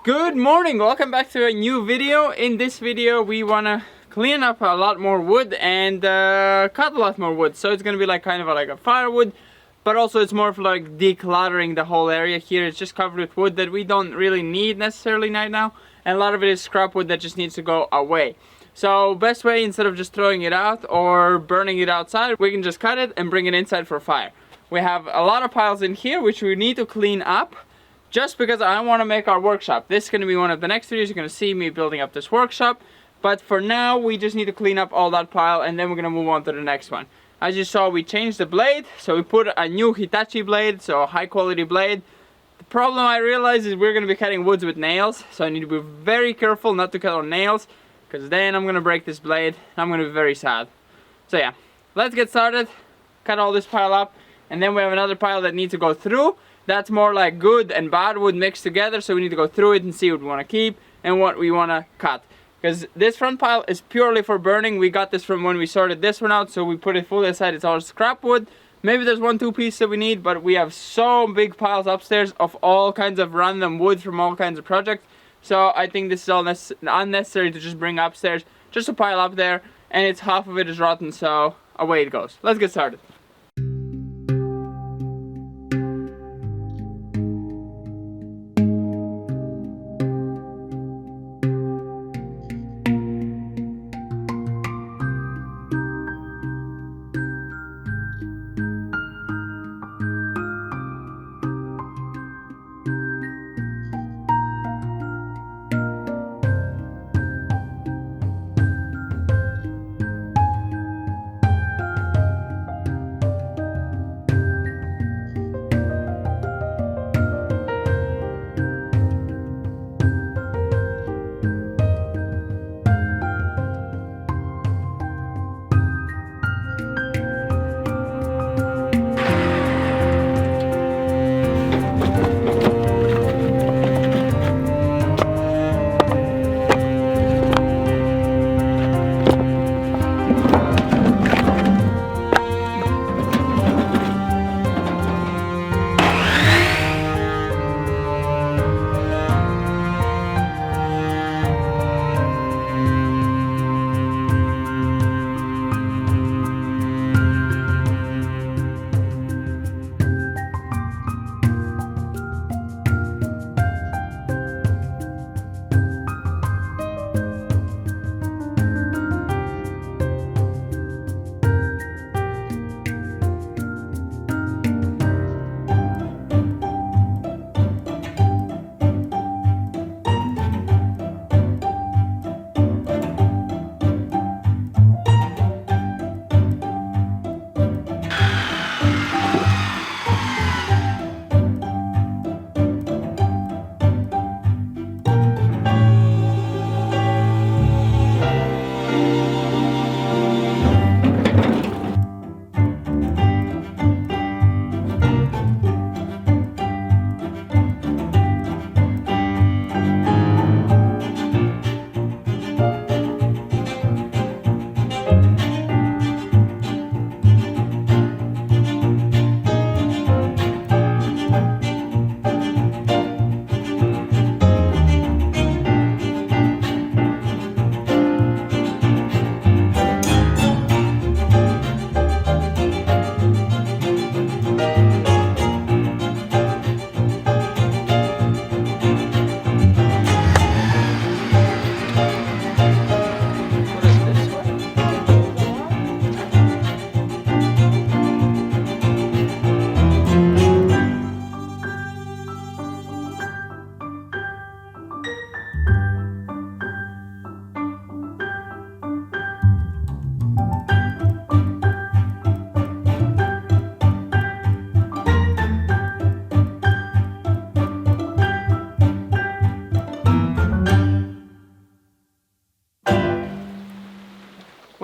Good morning, welcome back to a new video. In this video we wanna clean up a lot more wood and cut a lot more wood. So it's gonna be like kind of like a firewood, but also it's more of like decluttering the whole area here. It's just covered with wood that we don't really need necessarily right now, and a lot of it is scrap wood that just needs to go away. So best way, instead of just throwing it out or burning it outside, we can just cut it and bring it inside for fire. We have a lot of piles in here which we need to clean up, just because I want to make our workshop. This is going to be one of the next videos. You're going to see me building up this workshop. But for now, we just need to clean up all that pile, and then we're going to move on to the next one. As you saw, we changed the blade. So we put a new Hitachi blade, so a high quality blade. The problem I realized is we're going to be cutting woods with nails. So I need to be very careful not to cut on nails, because then I'm going to break this blade. I'm going to be very sad. So yeah, let's get started. Cut all this pile up. And then we have another pile that needs to go through. That's more like good and bad wood mixed together, so we need to go through it and see what we want to keep and what we want to cut. Because this front pile is purely for burning. We got this from when we sorted this one out, so we put it fully aside. It's all scrap wood. Maybe there's 1-2 pieces that we need, but we have so big piles upstairs of all kinds of random wood from all kinds of projects. So I think this is all unnecessary to just bring upstairs, just to pile up there, and it's half of it is rotten, so away it goes. Let's get started.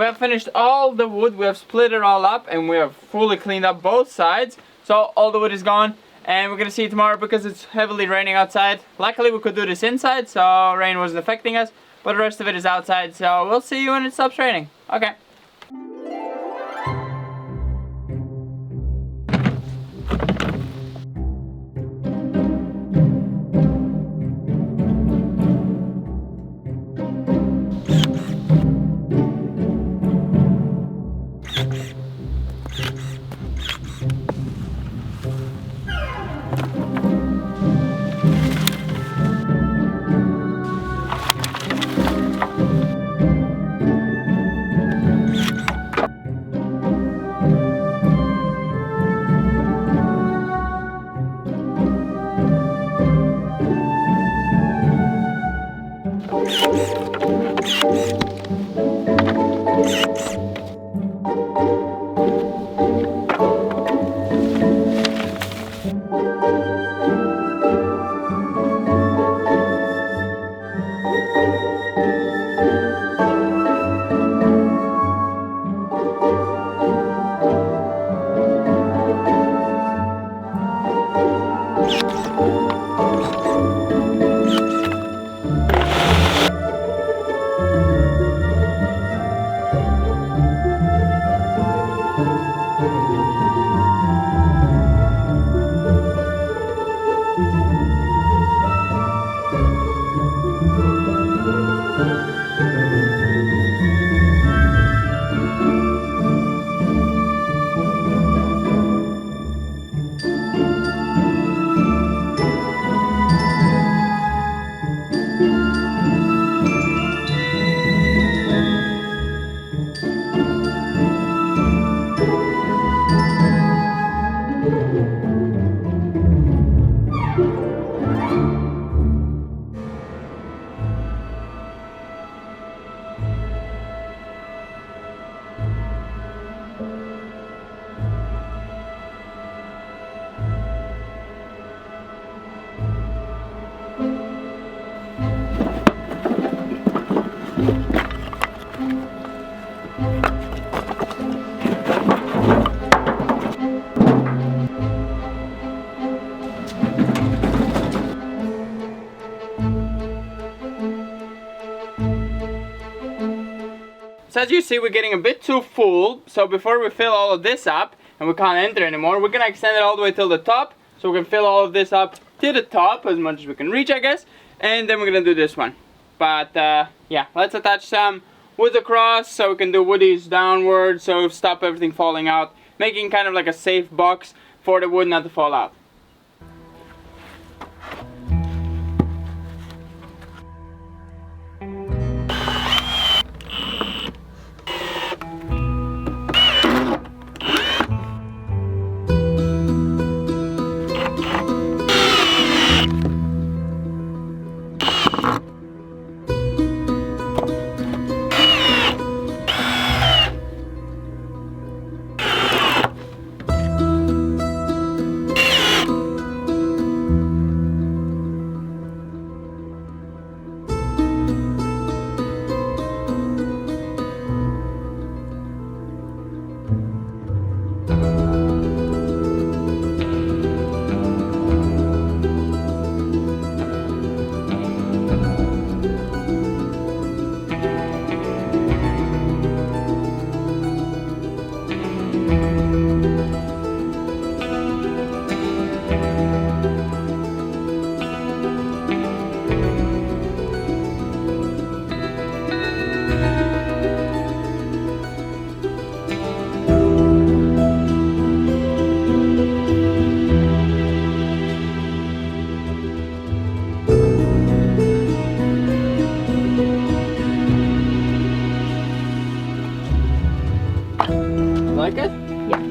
We have finished all the wood, we have split it all up, and we have fully cleaned up both sides. So all the wood is gone, and we're gonna see tomorrow because it's heavily raining outside. Luckily we could do this inside, so rain wasn't affecting us, but the rest of it is outside, so we'll see you when it stops raining. Okay. So as you see, we're getting a bit too full, so before we fill all of this up, and we can't enter anymore, we're gonna extend it all the way till the top, so we can fill all of this up to the top, as much as we can reach, I guess, and then we're gonna do this one. But yeah, let's attach some wood across, so we can do woodies downward, so stop everything falling out, making kind of like a safe box for the wood not to fall out. Like it? Yeah.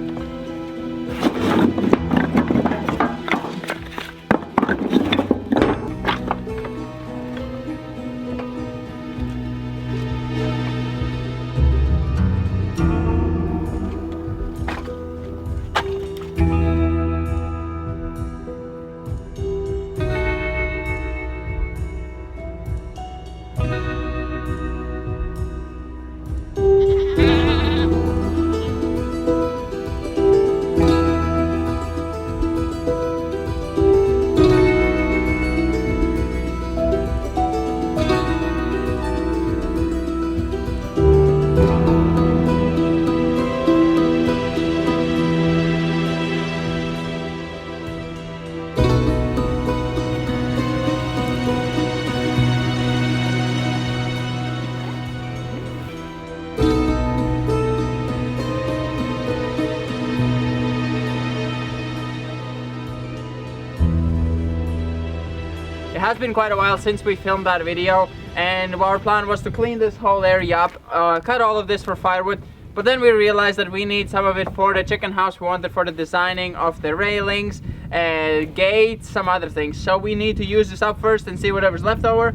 has been quite a while since we filmed that video, and our plan was to clean this whole area up, cut all of this for firewood. But then we realized that we need some of it for the chicken house. We want it for the designing of the railings, gates, some other things. So we need to use this up first and see whatever's left over.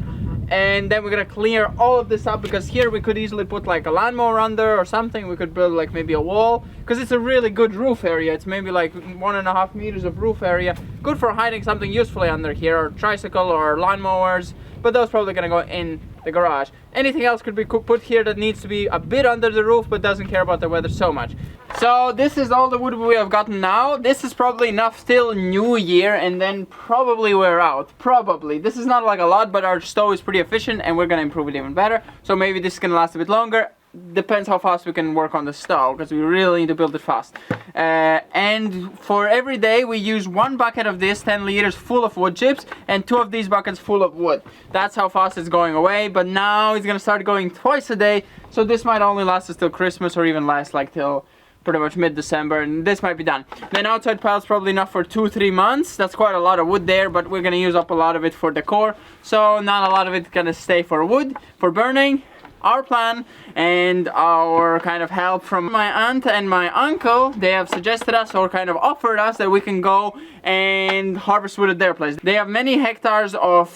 And then we're gonna clear all of this up, because here we could easily put like a lawnmower under or something. We could build like maybe a wall, because it's a really good roof area. It's maybe like 1.5 meters of roof area. Good for hiding something usefully under here, or tricycle or lawnmowers. But those probably gonna go in the garage. Anything else could be put here that needs to be a bit under the roof but doesn't care about the weather so much. So this is all the wood we have gotten now. This is probably enough till New Year, and then probably we're out. Probably. This is not like a lot, but our stove is pretty efficient and we're gonna improve it even better. So maybe this is gonna last a bit longer. Depends how fast we can work on the stove, because we really need to build it fast. And for every day we use 1 bucket of this 10 liters full of wood chips and 2 of these buckets full of wood. That's how fast it's going away. But now it's gonna start going twice a day, so this might only last us till Christmas, or even last like till pretty much mid-December, and this might be done. Then outside pile's probably enough for 2-3 months. That's quite a lot of wood there, but we're gonna use up a lot of it for decor, so not a lot of it's gonna stay for wood, for burning. Our plan and our kind of help from my aunt and my uncle, they have suggested us, or kind of offered us, that we can go and harvest wood at their place. They have many hectares of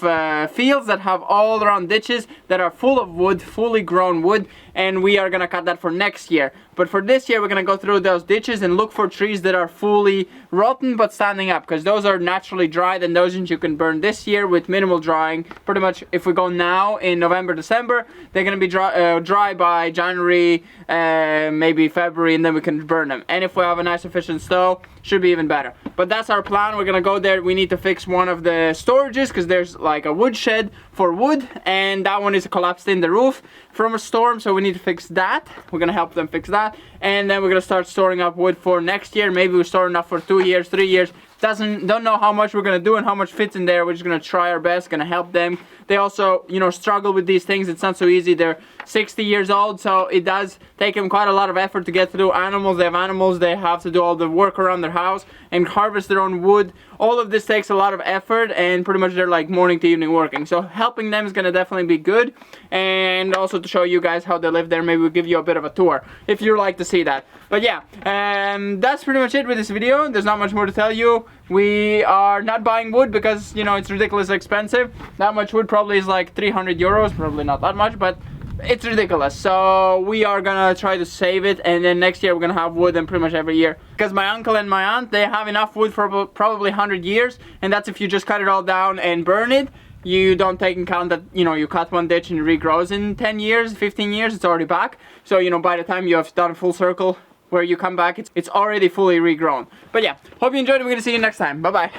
fields that have all around ditches that are full of wood, fully grown wood, and we are gonna cut that for next year. But for this year we're gonna go through those ditches and look for trees that are fully rotten but standing up, because those are naturally dried, and those you can burn this year with minimal drying. Pretty much if we go now in November, December, they're gonna be dry by January, maybe February, and then we can burn them. And if we have a nice efficient stove, should be even better. But that's our plan. We're gonna go there. We need to fix one of the storages, because there's like a wood shed for wood, and that one is collapsed in the roof from a storm, so we need to fix that. We're gonna help them fix that, and then we're gonna start storing up wood for next year. Maybe we store enough for 2 years, 3 years. Don't know how much we're gonna do and how much fits in there. We're just gonna try our best, gonna help them. They also, you know, struggle with these things. It's not so easy. They're 60 years old, so it does take them quite a lot of effort to get through animals. They have animals, they have to do all the work around their house and harvest their own wood. All of this takes a lot of effort, and pretty much they're like morning to evening working. So helping them is gonna definitely be good, and also to show you guys how they live there. Maybe we'll give you a bit of a tour if you'd like to see that. But yeah, that's pretty much it with this video. There's not much more to tell you. We are not buying wood because, you know, it's ridiculously expensive. That much wood probably is like 300 euros, probably not that much, but it's ridiculous. So we are gonna try to save it, and then next year we're gonna have wood, and pretty much every year, because my uncle and my aunt, they have enough wood for probably 100 years, and that's if you just cut it all down and burn it. You don't take into account that, you know, you cut one ditch and it regrows in 10 years, 15 years, it's already back. So, you know, by the time you have done a full circle where you come back, it's already fully regrown. But yeah, hope you enjoyed. We're gonna see you next time. Bye bye.